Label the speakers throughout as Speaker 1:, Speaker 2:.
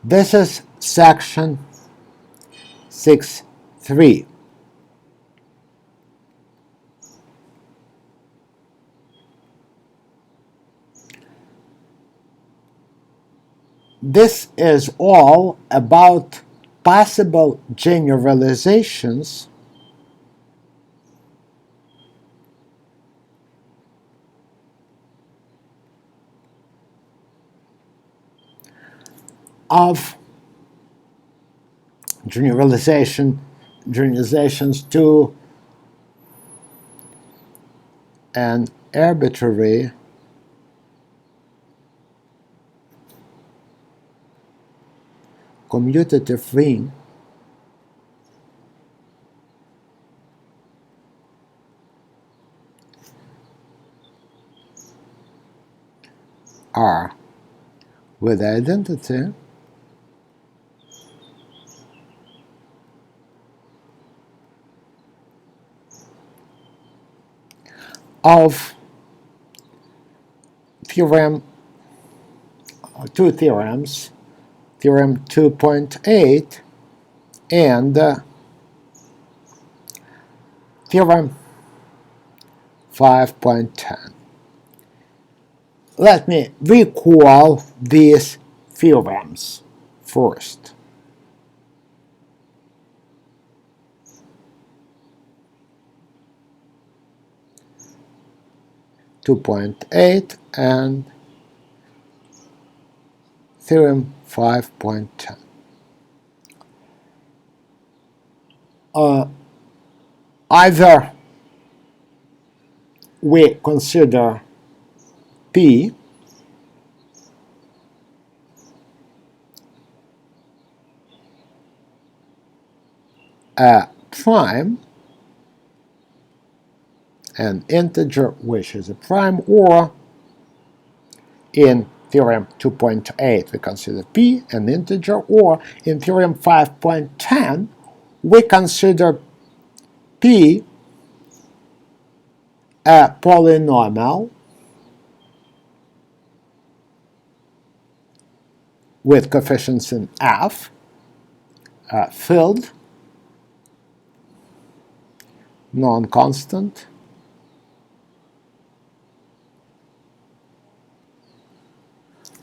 Speaker 1: This is section 6.3. This is all about possible generalizations of generalizations to an arbitrary commutative ring R with identity of two theorems, theorem 2.8 and theorem 5.10. Let me recall these theorems first. (2.8) and theorem 5.10. Either we consider P a prime, an integer which is a prime, or in theorem 2.8 we consider P an integer, or in theorem 5.10 we consider P a polynomial with coefficients in f, filled, non-constant,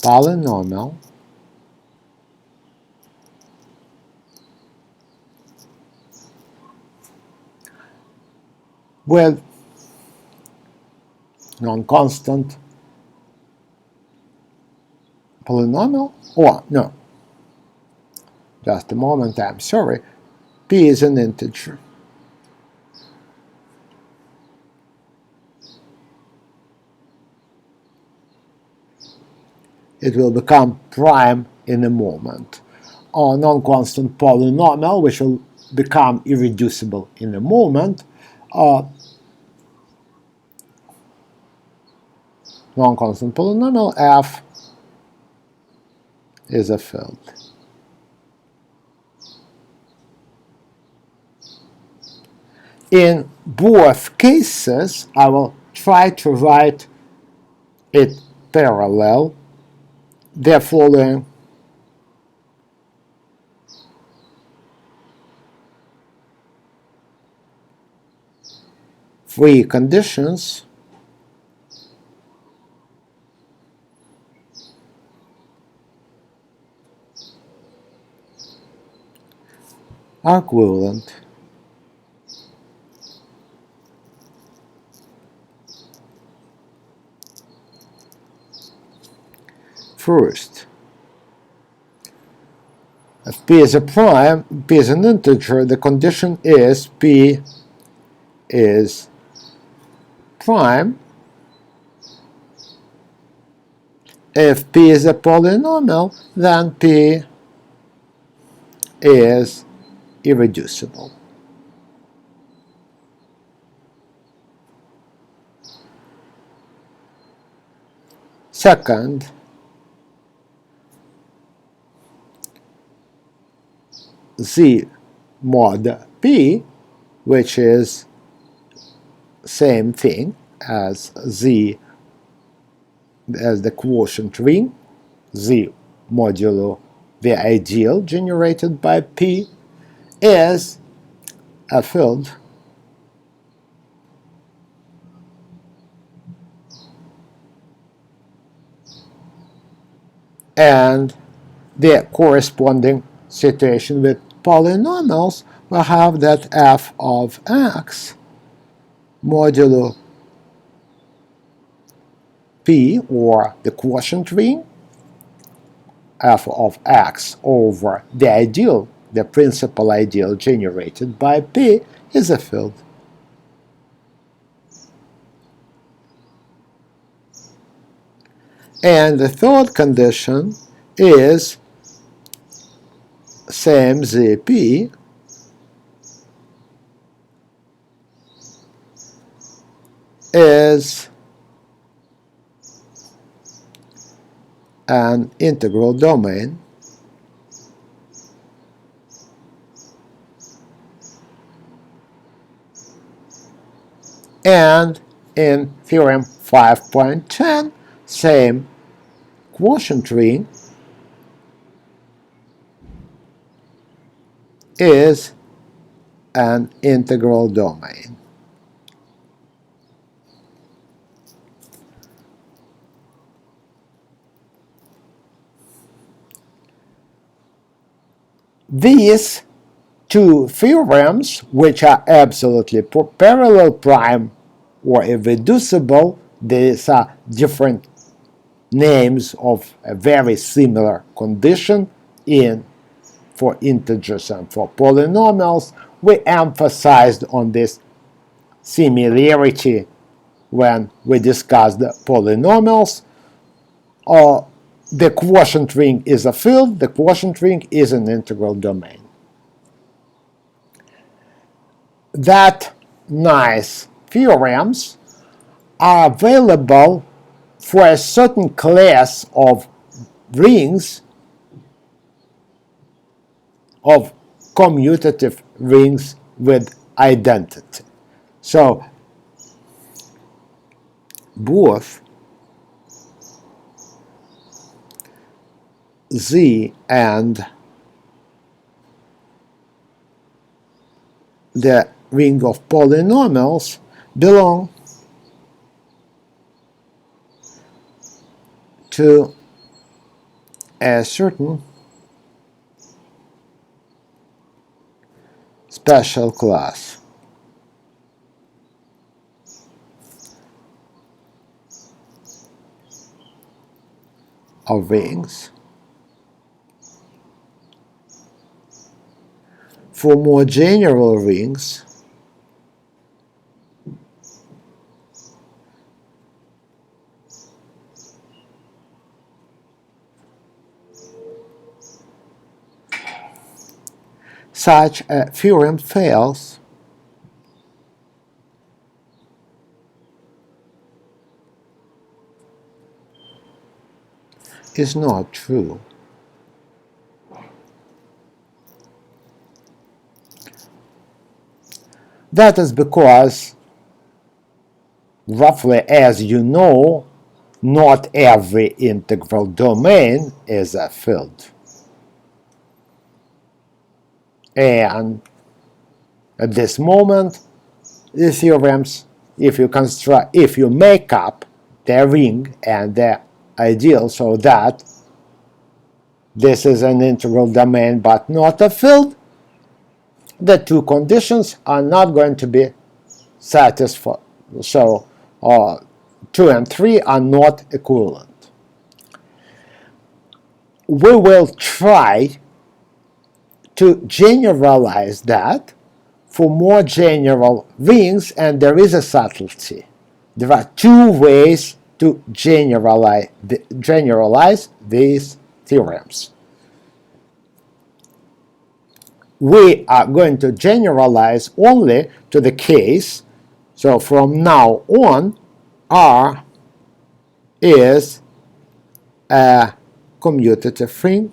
Speaker 1: polynomial with non-constant polynomial, or no, just a moment, I'm sorry, P is an integer. It will become prime in a moment. Or non-constant polynomial, which will become irreducible in a moment. Non-constant polynomial f is a field. In both cases, I will try to write it parallel. The following three conditions are equivalent. First, if P is a prime, P is an integer, the condition is P is prime. If P is a polynomial, then P is irreducible. Second, Z mod P, which is same thing as Z as the quotient ring, Z modulo the ideal generated by P is a field and the corresponding situation with polynomials will have that f of x modulo P, or the quotient ring, f of x over the ideal, the principal ideal generated by P, is a field. And the third condition is same ZP is an integral domain and in theorem 5.10 same quotient ring is an integral domain. These two theorems, which are absolutely parallel prime or irreducible, these are different names of a very similar condition for integers and for polynomials. We emphasized on this similarity when we discussed the polynomials. The quotient ring is a field, the quotient ring is an integral domain. That nice theorems are available for a certain class of rings, of commutative rings with identity. So both Z and the ring of polynomials belong to a certain special class of rings. For more general rings, such a theorem fails is not true. That is because, roughly as you know, not every integral domain is a field. And at this moment, the theorems, if you make up the ring and the ideal so that this is an integral domain but not a field, the two conditions are not going to be satisfied. So 2 and 3 are not equivalent. We will try to generalize that for more general rings, and there is a subtlety. There are two ways to generalize these theorems. We are going to generalize only to the case, so from now on, R is a commutative ring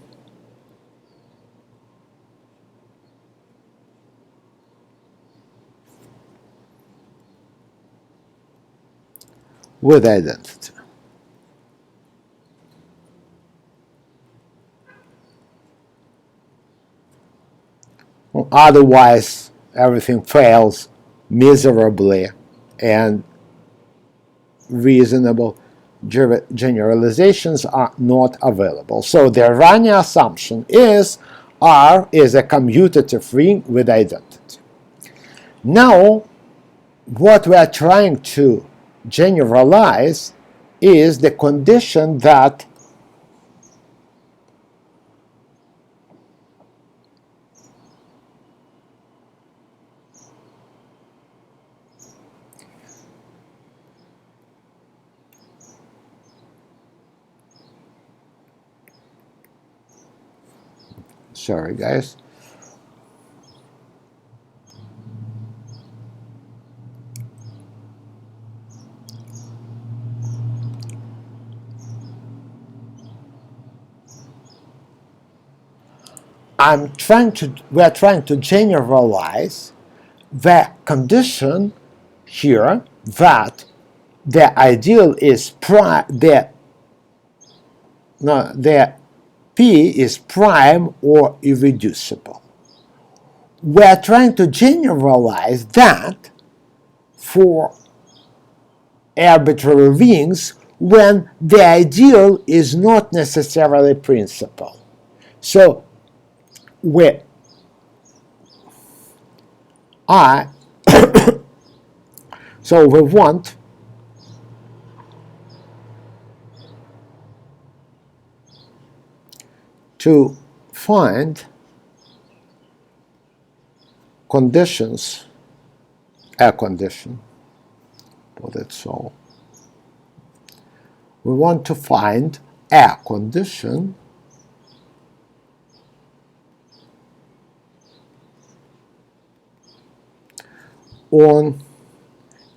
Speaker 1: with identity. Otherwise, everything fails miserably, and reasonable generalizations are not available. So the Rani assumption is R is a commutative ring with identity. Now, what we are trying to generalize is the condition that sorry guys. We are trying to generalize the condition here that the ideal is the P is prime or irreducible. We are trying to generalize that for arbitrary rings when the ideal is not necessarily principal. So we are so we want to find conditions, a condition, put it so. We want to find a condition on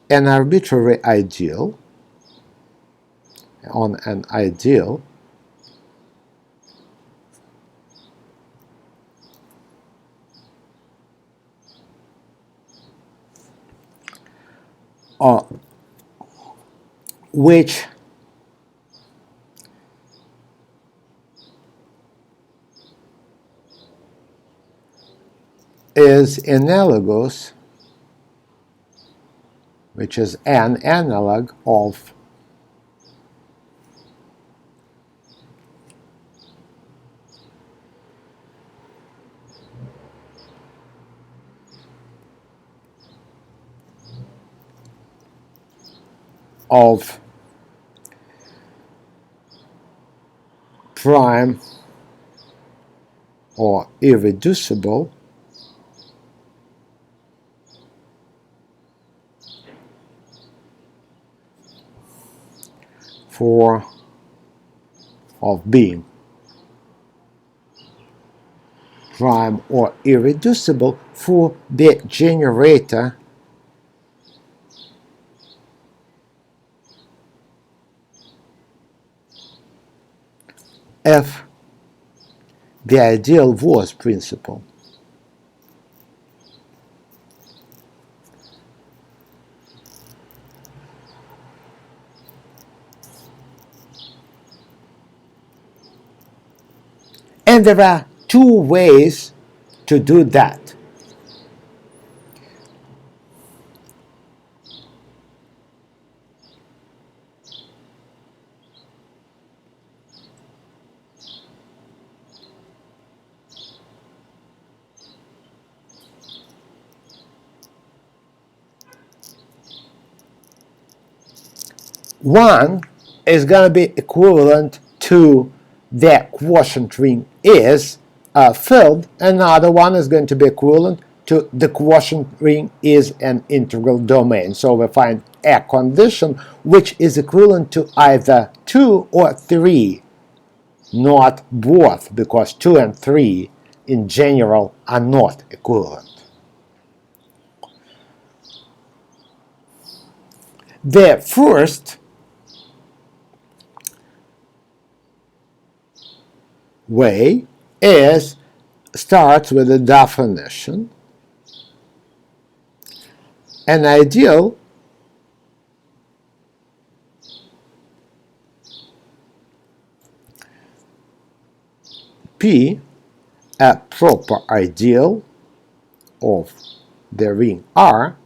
Speaker 1: an arbitrary ideal, of which is analogous, which is an analog of prime or irreducible of being prime or irreducible for the generator if the ideal was principal. And there are two ways to do that. One is going to be equivalent to the quotient ring is filled. Another one is going to be equivalent to the quotient ring is an integral domain. So we find a condition which is equivalent to either 2 or 3, not both, because 2 and 3 in general are not equivalent. The first way starts with a definition. An ideal P, a proper ideal, of the ring R,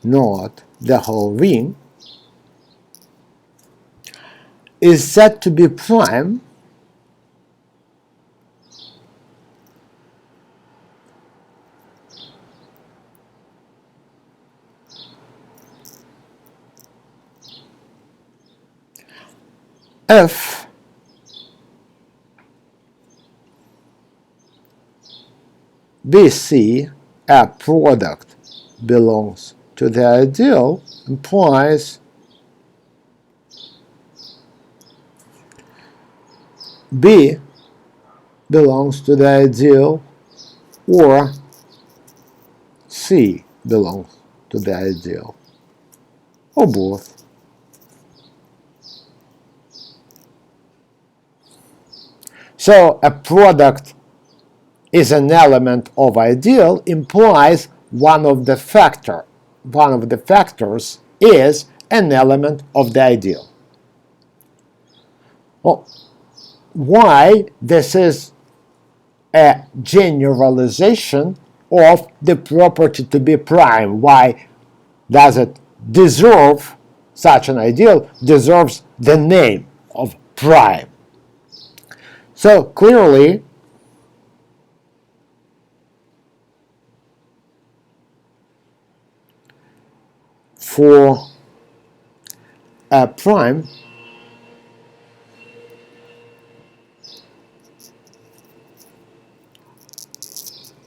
Speaker 1: not the whole ring, is said to be prime if BC, a product, belongs to the ideal, implies B belongs to the ideal or C belongs to the ideal, or both. So a product is an element of ideal implies one of the factors is an element of the ideal. Well, why this is a generalization of the property to be prime? Why does it deserve, such an ideal deserves the name of prime? So clearly, for a prime,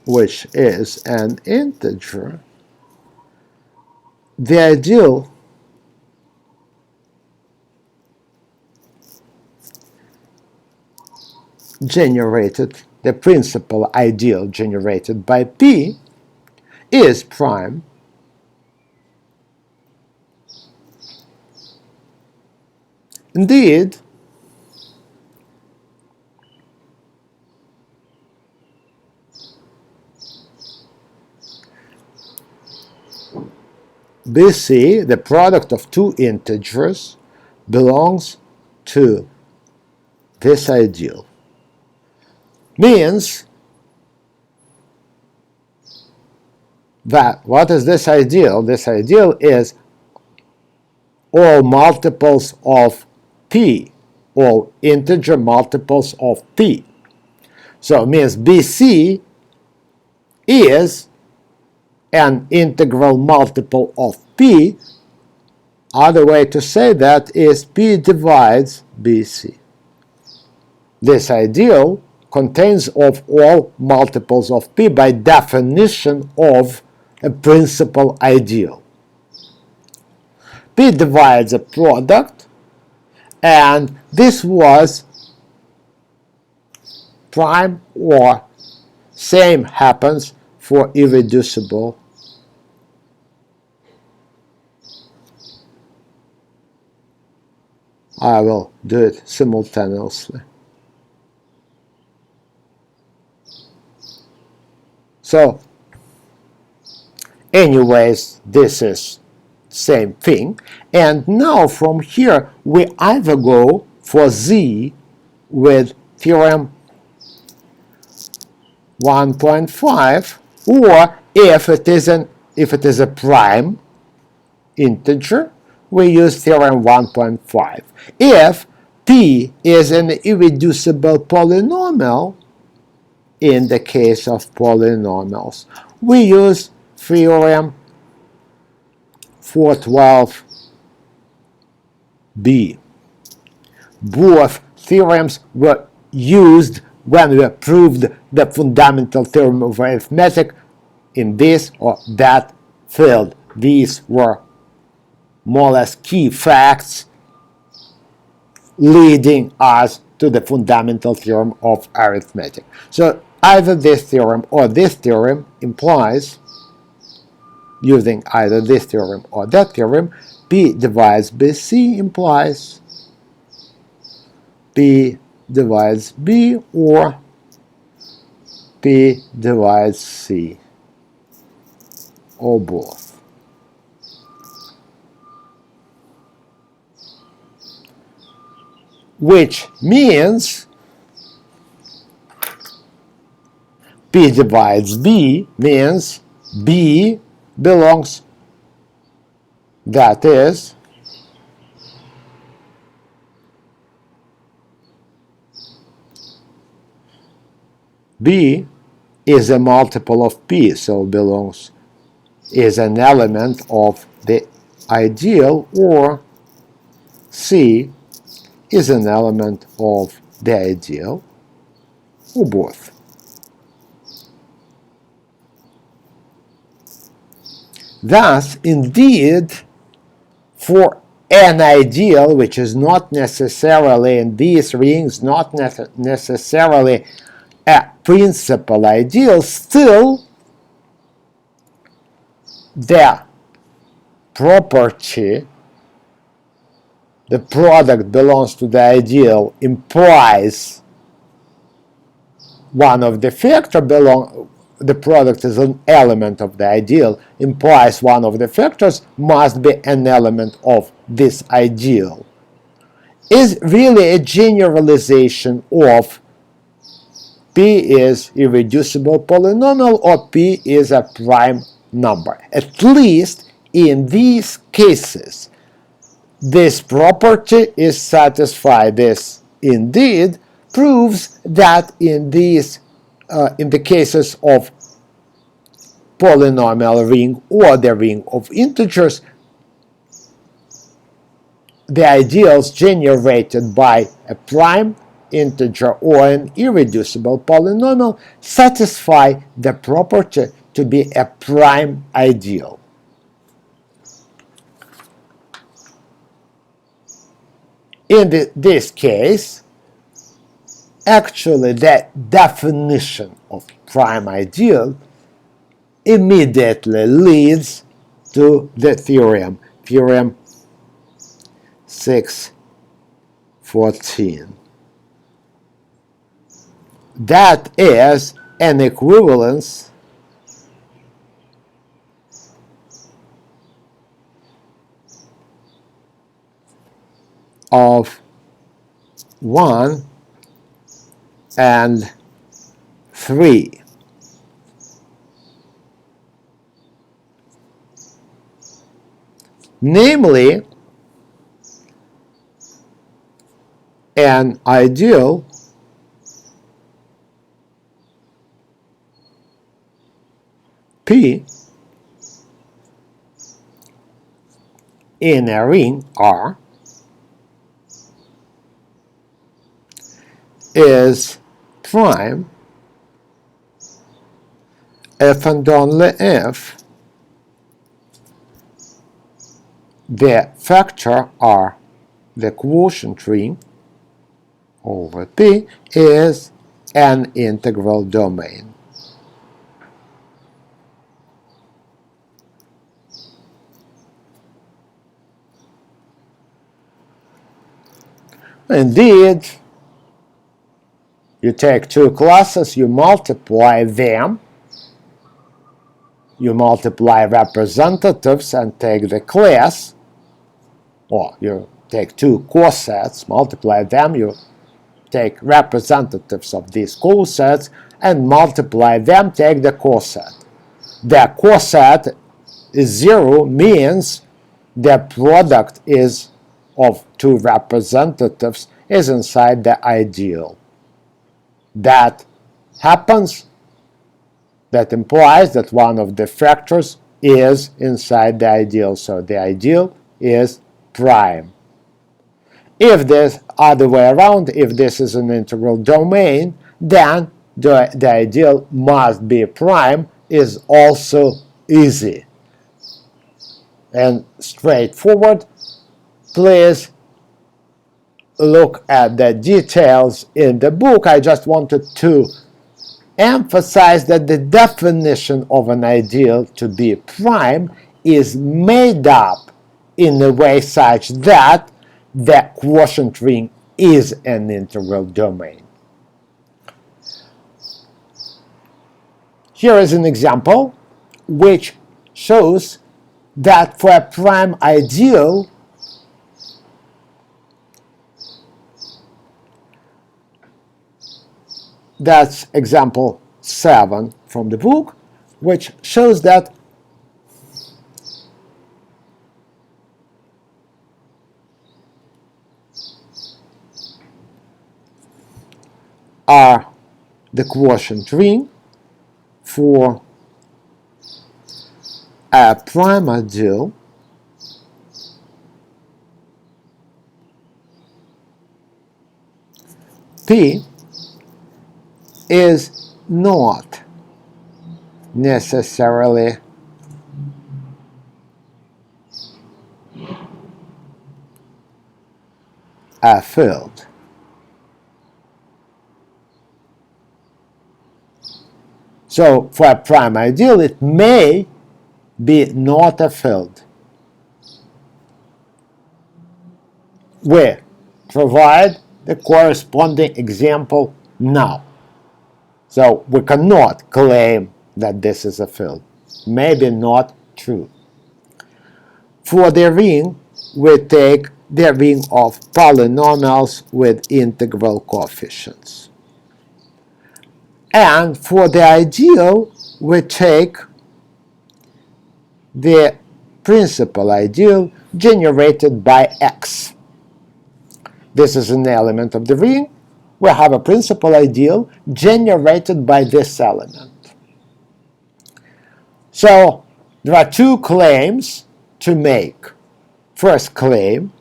Speaker 1: which is an integer, the ideal generated, the principal ideal generated by P, is prime indeed BC, the product of two integers, belongs to this ideal. Means that, what is this ideal? This ideal is all multiples of P, all integer multiples of P. So it means BC is an integral multiple of P. Other way to say that is P divides BC. This ideal contains of all multiples of P by definition of a principal ideal. P divides a product, and this was prime, or same happens for irreducible I will do it simultaneously. So, anyways, this is same thing. And now from here, we either go for Z with theorem 1.5, or if it is a prime integer, we use theorem 1.5. If P is an irreducible polynomial, in the case of polynomials, we use theorem 412b. Both theorems were used when we proved the fundamental theorem of arithmetic in this or that field. These were more or less key facts leading us to the fundamental theorem of arithmetic. So either this theorem or this theorem implies, using either this theorem or that theorem, P divides BC implies P divides B or P divides C, or both. Which means P divides B means B belongs, that is, B is a multiple of P, so belongs is an element of the ideal, or C is an element of the ideal, or both. Thus, indeed, for an ideal, which is not necessarily in these rings, not necessarily a principal ideal, still the property, the product belongs to the ideal, implies one of the factor the product is an element of the ideal, implies one of the factors must be an element of this ideal, is really a generalization of P is irreducible polynomial or P is a prime number. At least in these cases, this property is satisfied. This indeed proves that in the cases of polynomial ring or the ring of integers, the ideals generated by a prime integer or an irreducible polynomial satisfy the property to be a prime ideal. In this case, actually the definition of prime ideal immediately leads to the theorem, Theorem 614. That is an equivalence of 1 and 3. Namely, an ideal P in a ring R is prime if and only if the factor R, the quotient ring over P, is an integral domain. Indeed, you take two classes, you multiply them, you multiply representatives and take the class, or you take two cosets, multiply them, you take representatives of these cosets and multiply them, take the coset. The coset is 0 means the product is of two representatives is inside the ideal. That happens, that implies that one of the factors is inside the ideal, so the ideal is prime. If this other way around, if this is an integral domain, then the ideal must be prime is also easy and straightforward. Please look at the details in the book. I just wanted to emphasize that the definition of an ideal to be prime is made up in a way such that the quotient ring is an integral domain. Here is an example which shows that for a prime ideal, that's example 7 from the book, which shows that are the quotient ring for a prime ideal P is not necessarily a field. So for a prime ideal, it may be not a field. We provide the corresponding example now. So we cannot claim that this is a field. Maybe not true. For the ring, we take the ring of polynomials with integral coefficients. And for the ideal, we take the principal ideal generated by x. This is an element of the ring. We have a principal ideal generated by this element. So there are two claims to make. First claim,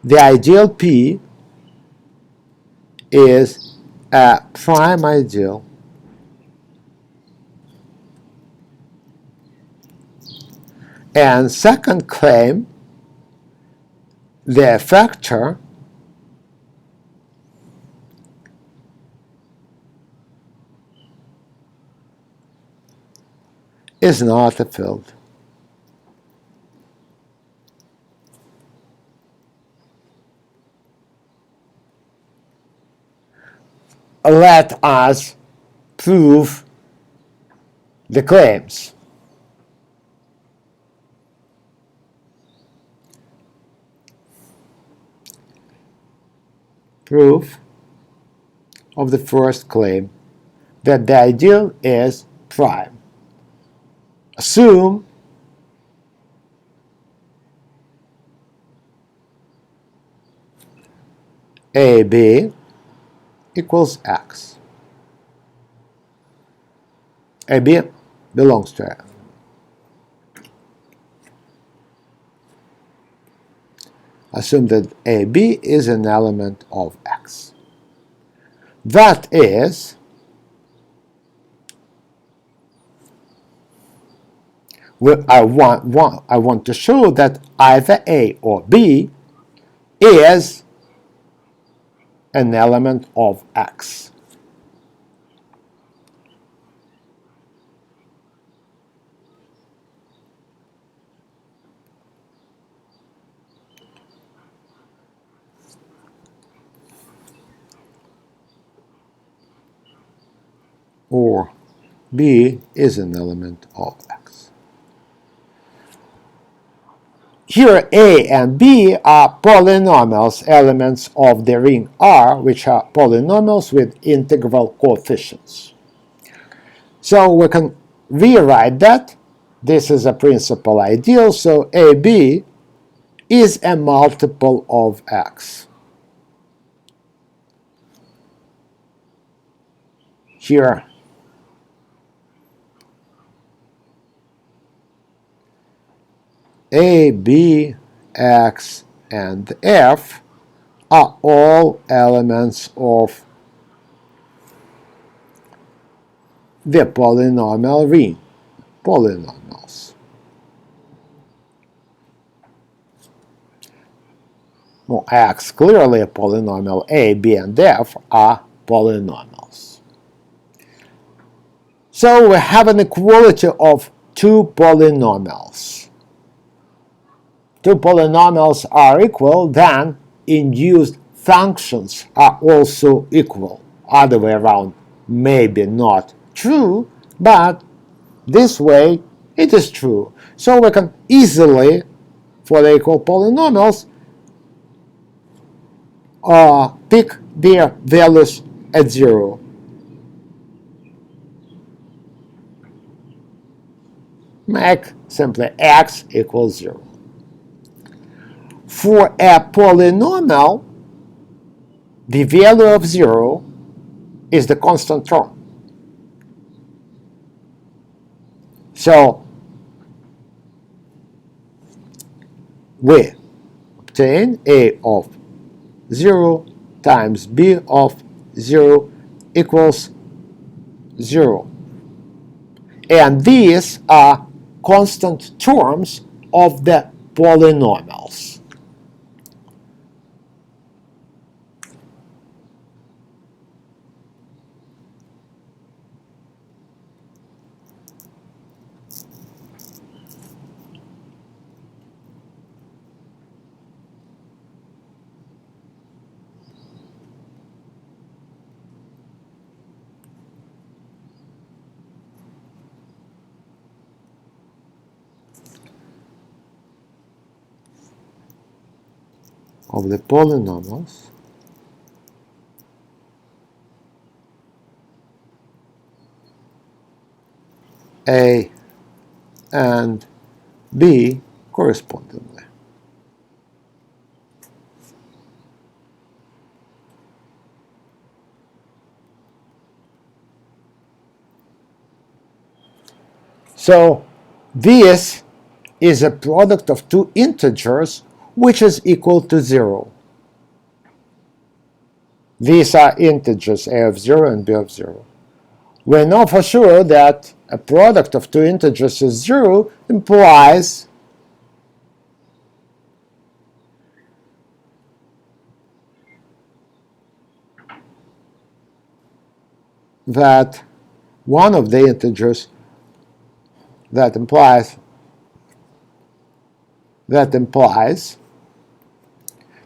Speaker 1: the ideal P is a prime ideal and second claim, the effector is not a field. Let us prove the claims. Proof of the first claim that the ideal is prime. Assume AB equals x. AB belongs to x. Assume that AB is an element of x. That is, I want to show that either A or B is an element of x. Or B is an element of x. Here A and B are polynomials, elements of the ring R, which are polynomials with integral coefficients. So we can rewrite that. This is a principal ideal, so AB is a multiple of x. Here A, B, X, and F are all elements of the polynomial ring, polynomials. Well, X clearly a polynomial, A, B, and F are polynomials. So we have an equality of two polynomials. Two polynomials are equal, then induced functions are also equal. Other way around, maybe not true, but this way it is true. So we can easily, for the equal polynomials, pick their values at 0. make simply x equals 0. For a polynomial, the value of 0 is the constant term. So we obtain a of 0 times b of 0 equals 0. And these are constant terms of the polynomials. Of the polynomials A and B correspondingly. So this is a product of two integers which is equal to 0. These are integers a of 0 and b of 0. We know for sure that a product of two integers is 0 implies that one of the integers that implies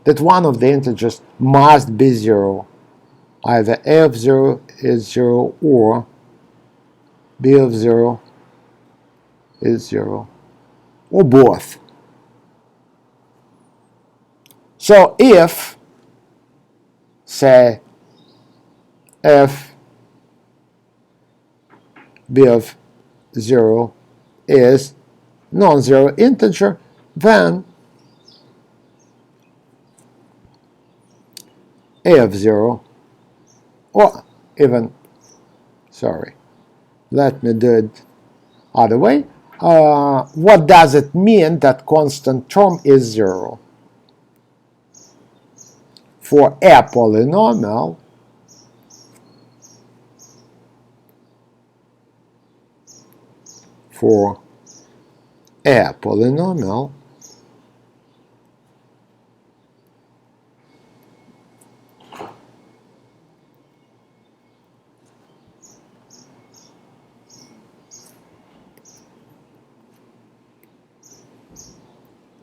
Speaker 1: that one of the integers must be 0. Either a of 0 is 0 or b of 0 is 0, or both. So if, say, f b of 0 is non-zero integer, then a of 0, or even, sorry, let me do it other way. What does it mean that constant term is 0? For a polynomial,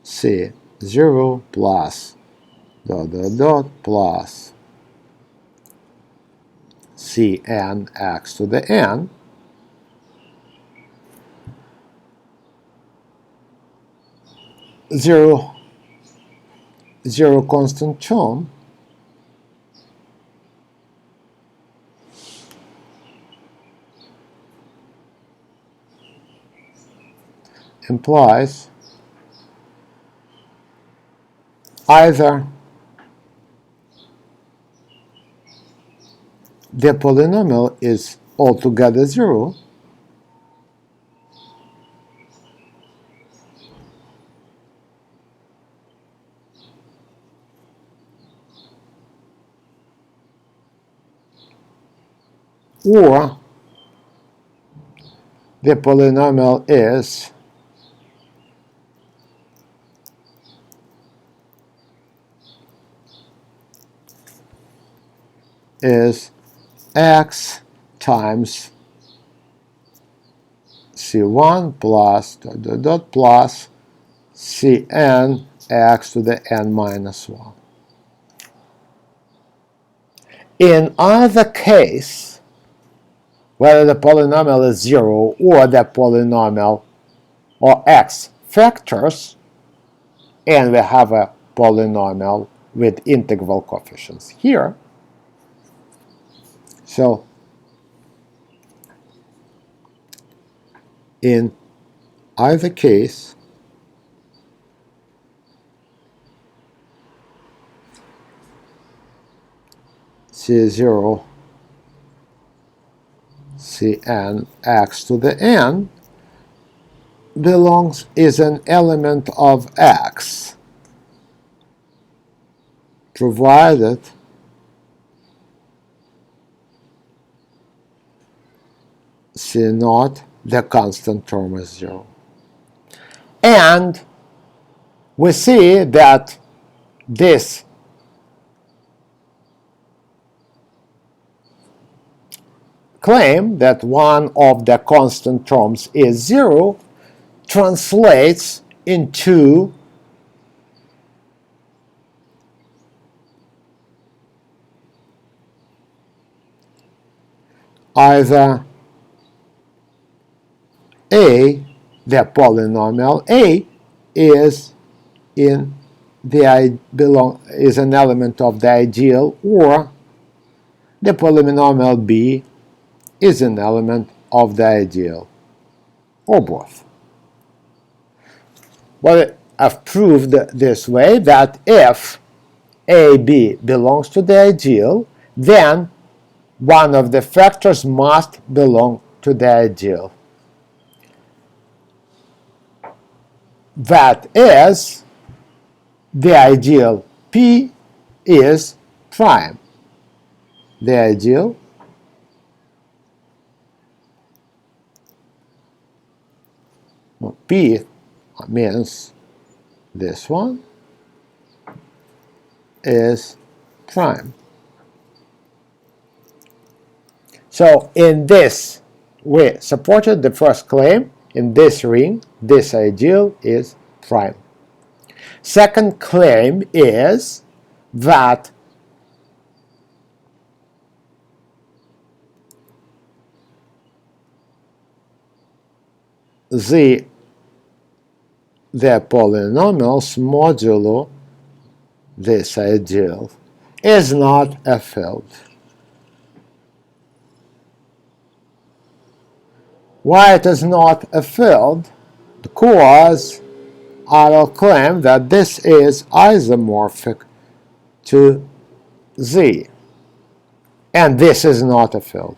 Speaker 1: C 0 plus dot dot dot plus Cn x to the n zero constant term implies either the polynomial is altogether 0, or the polynomial is x times c1 plus dot dot dot plus cn x to the n minus 1. In either case, whether the polynomial is 0 or the polynomial or x factors, and we have a polynomial with integral coefficients here, so in either case, C0 Cn x to the n is an element of X, provided C0, the constant term, is 0. And we see that this claim that one of the constant terms is 0 translates into either A, the polynomial A, is an element of the ideal, or the polynomial B is an element of the ideal, or both. Well, I've proved this way that if AB belongs to the ideal, then one of the factors must belong to the ideal. That is, the ideal P is prime. The ideal P means this one is prime. So in this, we supported the first claim. In this ring, this ideal is prime. Second claim is that the polynomials modulo this ideal is not a field. Why it is not a field? Because I will claim that this is isomorphic to Z, and this is not a field.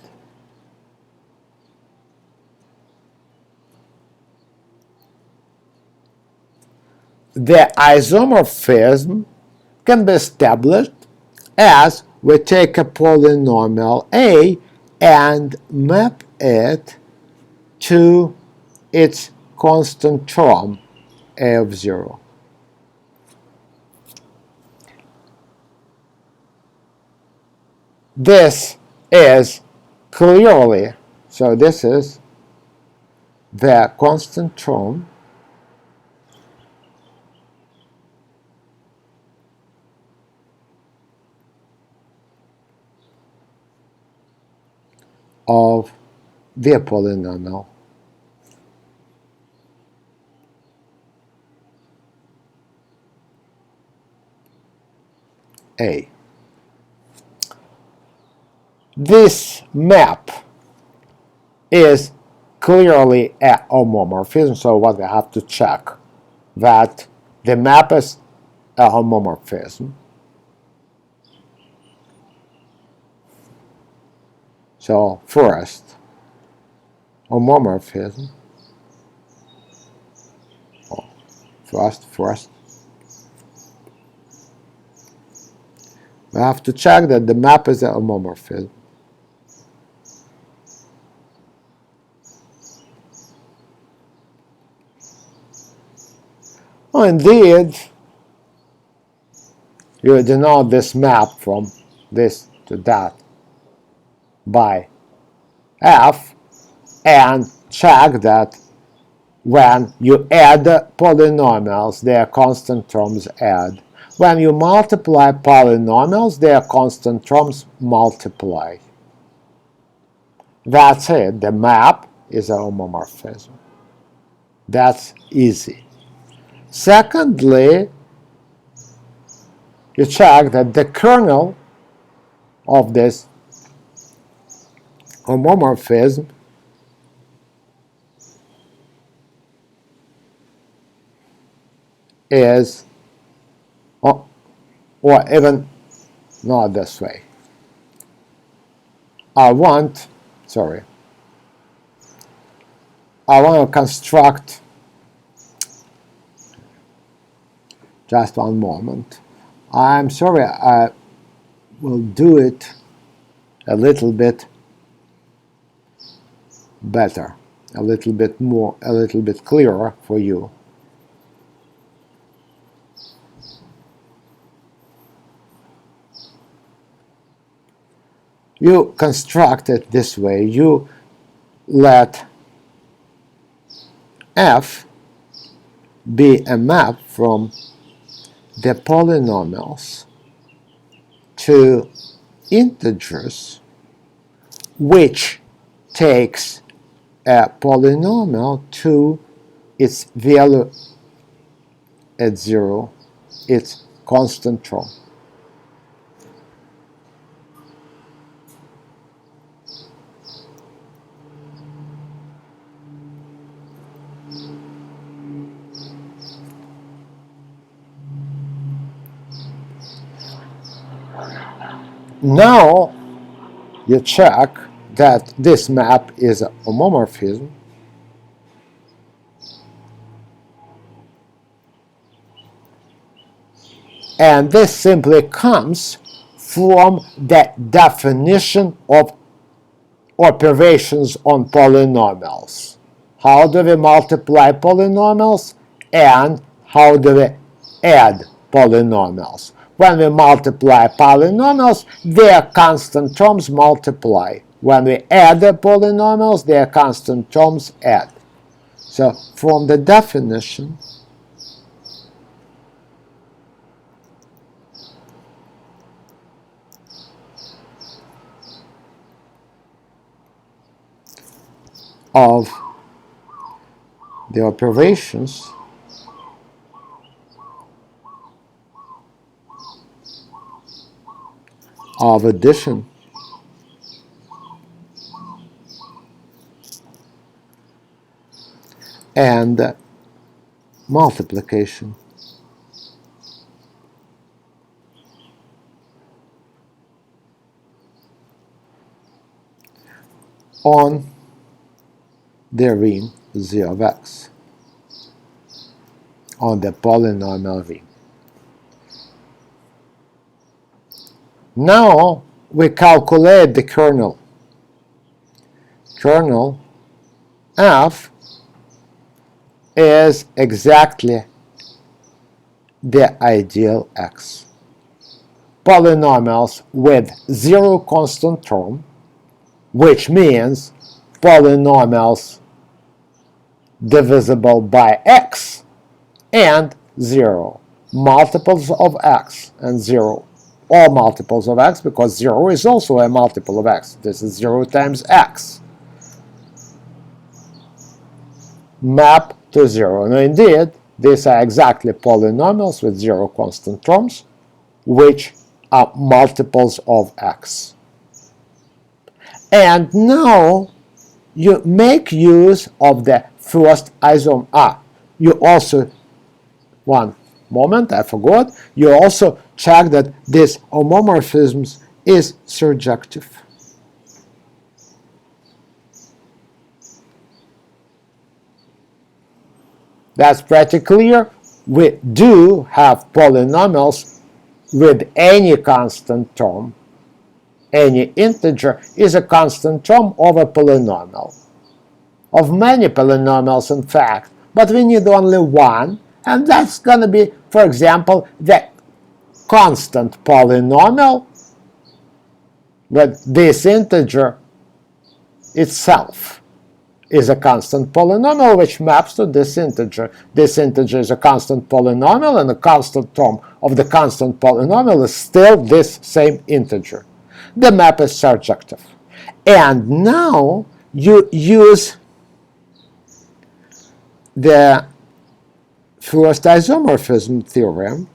Speaker 1: The isomorphism can be established as we take a polynomial A and map it to its constant term A of 0. This is clearly, so this is the constant term of the polynomial A. This map is clearly a homomorphism, so what we have to check that the map is a homomorphism. So first, homomorphism. First, we have to check that the map is a homomorphism. Oh, indeed, you denote this map from this to that by f, and check that when you add polynomials, their constant terms add. When you multiply polynomials, their constant terms multiply. That's it. The map is a homomorphism. That's easy. Secondly, you check that the kernel of this homomorphism is, or even not this way. I want to construct, just one moment. I'm sorry, I will do it a little bit better, a little bit clearer for you. You construct it this way. You let f be a map from the polynomials to integers which takes a polynomial to its value at 0, its constant term. Now you check that this map is a homomorphism, and this simply comes from the definition of operations on polynomials. How do we multiply polynomials and how do we add polynomials? When we multiply polynomials, their constant terms multiply. When we add the polynomials, their constant terms add. So from the definition, of the operations of addition and multiplication on the ring z of x, on the polynomial ring. Now we calculate the kernel. Kernel f is exactly the ideal x. Polynomials with 0 constant term, which means polynomials divisible by x and 0. Multiples of x and 0. All multiples of x, because 0 is also a multiple of x. This is 0 times x. Map to 0. Now indeed, these are exactly polynomials with 0 constant terms, which are multiples of x. And now you make use of the first isomer. You also, one moment, I forgot, you also check that this homomorphism is surjective. That's pretty clear. We do have polynomials with any constant term. Any integer is a constant term of a polynomial. Of many polynomials, in fact, but we need only one, and that's going to be, for example, the constant polynomial with this integer itself is a constant polynomial which maps to this integer. This integer is a constant polynomial, and the constant term of the constant polynomial is still this same integer. The map is surjective. And now you use the first isomorphism theorem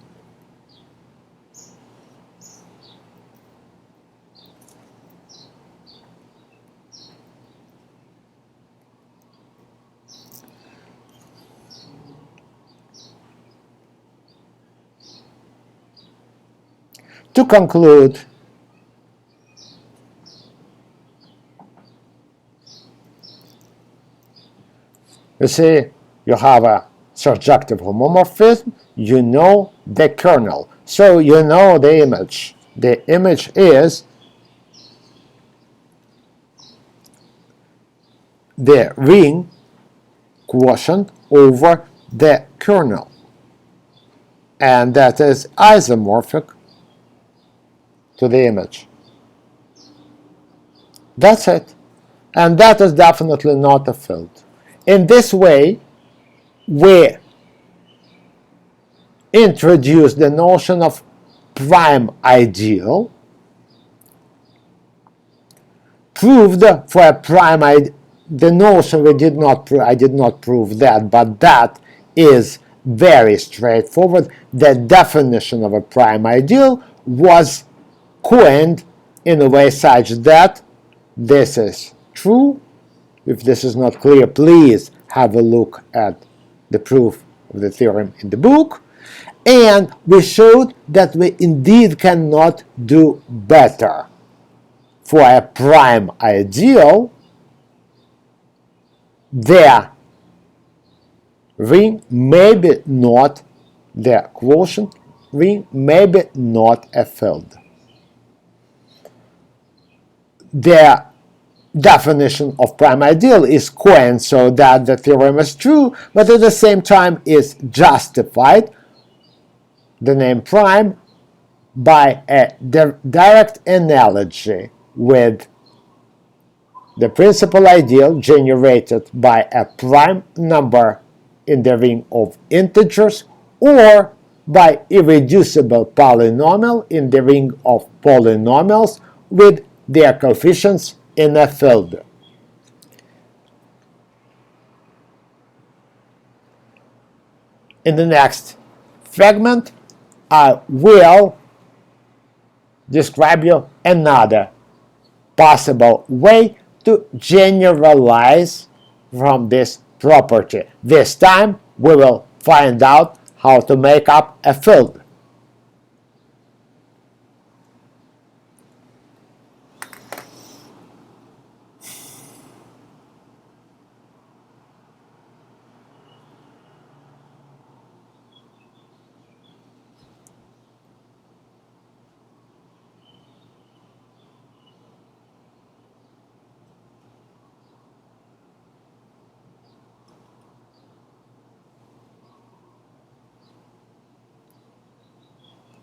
Speaker 1: To conclude, you see, you have a surjective homomorphism, you know the kernel, so you know the image. The image is the ring quotient over the kernel, and that is isomorphic to the image. That's it. And that is definitely not a field. In this way, we introduce the notion of prime ideal, proved for a prime ideal. The notion I did not prove that, but that is very straightforward. The definition of a prime ideal was coined in a way such that this is true. If this is not clear, please have a look at the proof of the theorem in the book. And we showed that we indeed cannot do better. For a prime ideal, the ring may be not, the quotient ring may be not a field. The definition of prime ideal is coined so that the theorem is true, but at the same time is justified, the name prime, by a direct analogy with the principal ideal generated by a prime number in the ring of integers, or by irreducible polynomial in the ring of polynomials with their coefficients in a field. In the next fragment, I will describe you another possible way to generalize from this property. This time we will find out how to make up a field.